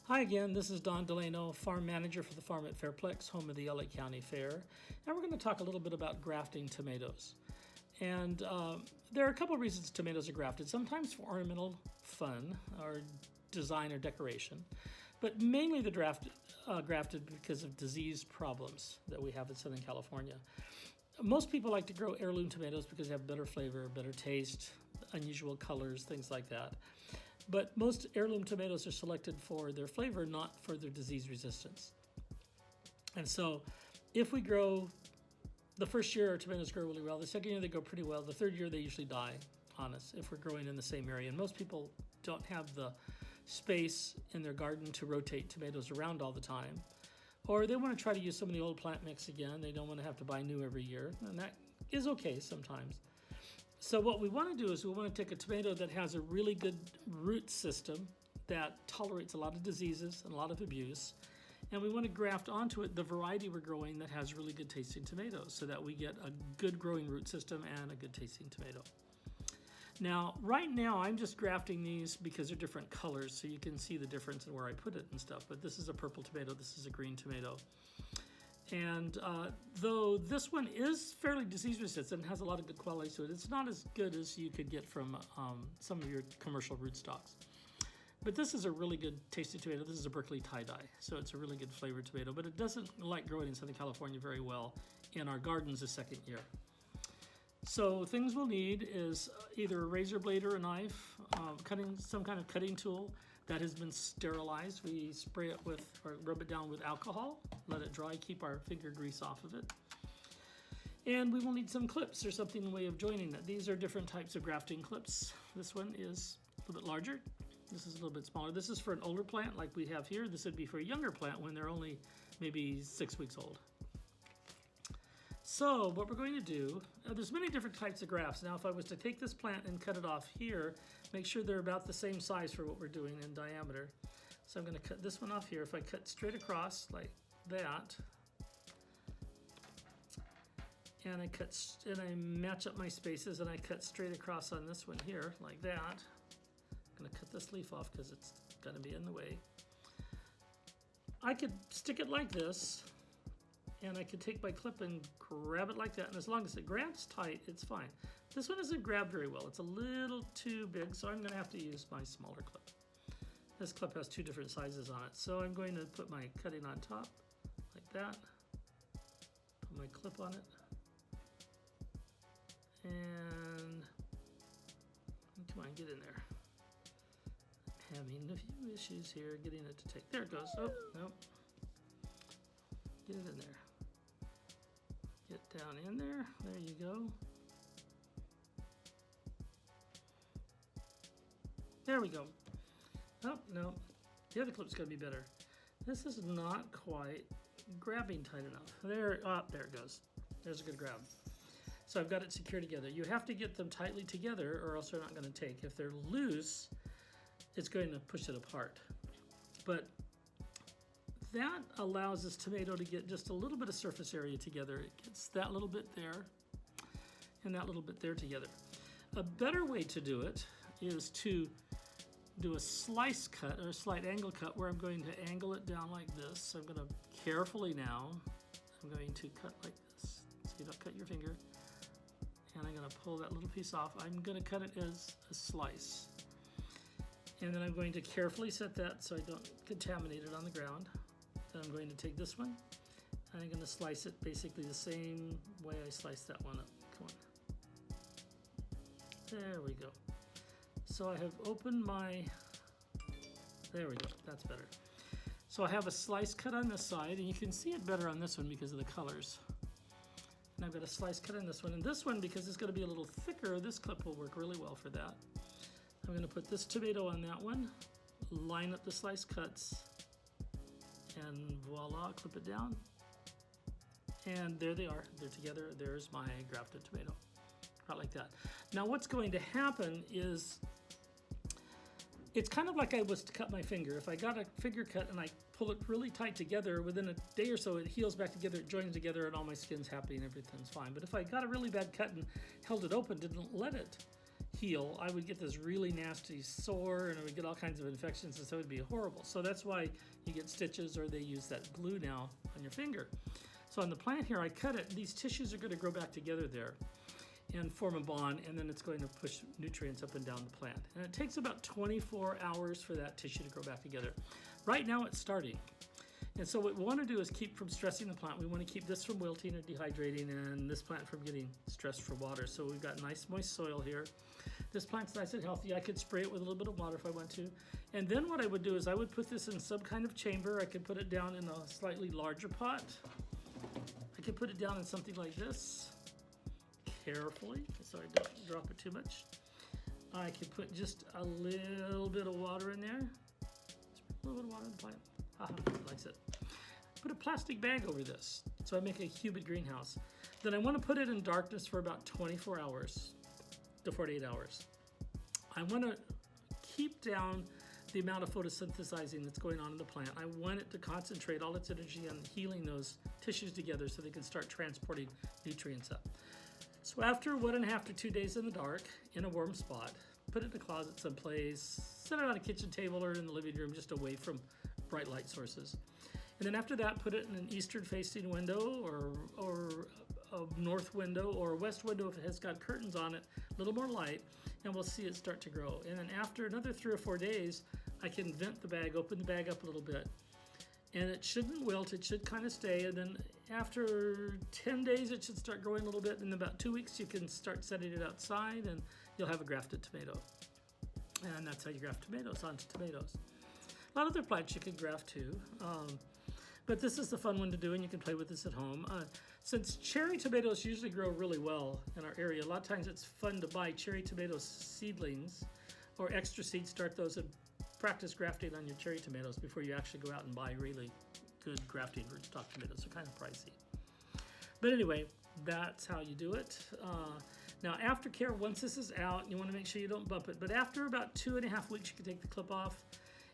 Hi again, this is Don Delano, Farm Manager for the farm at Fairplex, home of the LA County Fair. And we're going to talk a little bit about grafting tomatoes. And there are a couple of reasons tomatoes are grafted, sometimes for ornamental fun or design or decoration, but mainly they're grafted because of disease problems that we have in Southern California. Most people like to grow heirloom tomatoes because they have better flavor, better taste, unusual colors, things like that. But most heirloom tomatoes are selected for their flavor, not for their disease resistance. And so if we grow, the first year our tomatoes grow really well, the second year they go pretty well, the third year they usually die on us if we're growing in the same area. And most people don't have the space in their garden to rotate tomatoes around all the time. Or they want to try to use some of the old plant mix again. They don't want to have to buy new every year. And that is okay sometimes. So what we want to do is we want to take a tomato that has a really good root system that tolerates a lot of diseases and a lot of abuse. And we want to graft onto it the variety we're growing that has really good tasting tomatoes so that we get a good growing root system and a good tasting tomato. Now, right now I'm just grafting these because they're different colors so you can see the difference in where I put it and stuff. But this is a purple tomato, this is a green tomato. And though this one is fairly disease resistant and has a lot of good qualities to it, it's not as good as you could get from some of your commercial rootstocks. But this is a really good tasty tomato. This is a Berkeley tie-dye, so it's a really good flavored tomato, but it doesn't like growing in Southern California very well in our gardens the second year. So things we'll need is either a razor blade or a knife, some kind of cutting tool that has been sterilized. We spray it with, or rub it down with alcohol, let it dry, keep our finger grease off of it. And we will need some clips or something in the way of joining it. These are different types of grafting clips. This one is a little bit larger. This is a little bit smaller. This is for an older plant like we have here. This would be for a younger plant when they're only maybe 6 weeks old. So what we're going to do, there's many different types of grafts. Now if I was to take this plant and cut it off here, make sure they're about the same size for what we're doing in diameter. So I'm going to cut this one off here. If I cut straight across like that, and I match up my spaces and I cut straight across on this one here like that. I'm going to cut this leaf off because it's going to be in the way. I could stick it like this, and I could take my clip and grab it like that, and as long as it grabs tight, it's fine. This one doesn't grab very well. It's a little too big, so I'm going to have to use my smaller clip. This clip has 2 different sizes on it, so I'm going to put my cutting on top, like that. Put my clip on it. And come on, get in there. I'm having a few issues here getting it to take. There it goes. Oh, nope. Get it in there. Get down in there. There you go. There we go. Oh, no. The other clip's going to be better. This is not quite grabbing tight enough. There, there it goes. There's a good grab. So I've got it secured together. You have to get them tightly together or else they're not going to take. If they're loose, it's going to push it apart. But that allows this tomato to get just a little bit of surface area together. It gets that little bit there and that little bit there together. A better way to do it is to do a slice cut or a slight angle cut where I'm going to angle it down like this. So I'm going to carefully now, I'm going to cut like this. So you don't cut your finger. And I'm going to pull that little piece off. I'm going to cut it as a slice. And then I'm going to carefully set that so I don't contaminate it on the ground. Then I'm going to take this one and I'm going to slice it basically the same way I sliced that one up. Come on. There we go. So I have opened my, there we go, that's better. So I have a slice cut on this side, and you can see it better on this one because of the colors. And I've got a slice cut on this one. And this one, because it's going to be a little thicker, this clip will work really well for that. I'm going to put this tomato on that one, line up the slice cuts, and voila, clip it down. And there they are. They're together. There's my grafted tomato. Right like that. Now what's going to happen is, it's kind of like I was to cut my finger. If I got a finger cut and I pull it really tight together, within a day or so it heals back together, it joins together, and all my skin's happy and everything's fine. But if I got a really bad cut and held it open, didn't let it heal, I would get this really nasty sore and I would get all kinds of infections, and so it would be horrible. So that's why you get stitches, or they use that glue now on your finger. So on the plant here, I cut it. These tissues are going to grow back together there and form a bond, and then it's going to push nutrients up and down the plant. And it takes about 24 hours for that tissue to grow back together. Right now it's starting. And so what we want to do is keep from stressing the plant. We want to keep this from wilting or dehydrating, and this plant from getting stressed for water. So we've got nice moist soil here. This plant's nice and healthy. I could spray it with a little bit of water if I want to. And then what I would do is I would put this in some kind of chamber. I could put it down in a slightly larger pot. I could put it down in something like this, carefully, so I don't drop it too much. I could put just a little bit of water in there. A little bit of water in the plant. Haha, it likes it. Put a plastic bag over this, so I make a humid greenhouse. Then I want to put it in darkness for about 24 hours to 48 hours. I want to keep down the amount of photosynthesizing that's going on in the plant. I want it to concentrate all its energy on healing those tissues together so they can start transporting nutrients up. So after 1.5 to 2 days in the dark, in a warm spot, put it in a closet someplace, set it on a kitchen table or in the living room just away from bright light sources. And then after that, put it in an eastern facing window or a north window or a west window if it has got curtains on it, a little more light, and we'll see it start to grow. And then after another 3 or 4 days, I can vent the bag, open the bag up a little bit. And it shouldn't wilt, it should kind of stay. And then after 10 days, it should start growing a little bit. In about 2 weeks, you can start setting it outside and you'll have a grafted tomato. And that's how you graft tomatoes onto tomatoes. A lot of other plants you can graft too. But this is the fun one to do, and you can play with this at home. Since cherry tomatoes usually grow really well in our area, a lot of times it's fun to buy cherry tomato seedlings or extra seeds, start those, and practice grafting on your cherry tomatoes before you actually go out and buy really good grafting rootstock tomatoes. They're kind of pricey. But anyway, that's how you do it. Now Aftercare, once this is out, you want to make sure you don't bump it. But after about 2.5 weeks, you can take the clip off.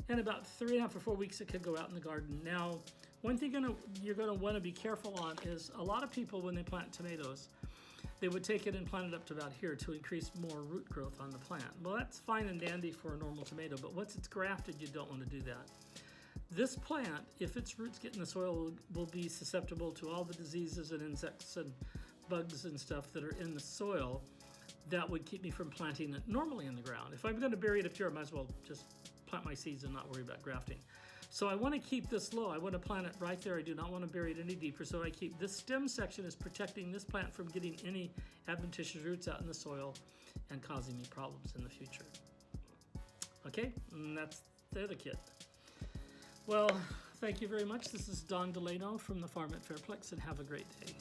And about 3.5 or 4 weeks, it could go out in the garden. Now, one thing you're gonna want to be careful on is a lot of people, when they plant tomatoes, they would take it and plant it up to about here to increase more root growth on the plant. Well, that's fine and dandy for a normal tomato, but once it's grafted, you don't want to do that. This plant, if its roots get in the soil, will be susceptible to all the diseases and insects and bugs and stuff that are in the soil that would keep me from planting it normally in the ground. If I'm going to bury it up here, I might as well just plant my seeds and not worry about grafting. So I want to keep this low. I want to plant it right there. I do not want to bury it any deeper. So I keep this stem section is protecting this plant from getting any adventitious roots out in the soil and causing me problems in the future. Okay, and that's the other kit. Well, thank you very much. This is Don Delano from the farm at Fairplex, and have a great day.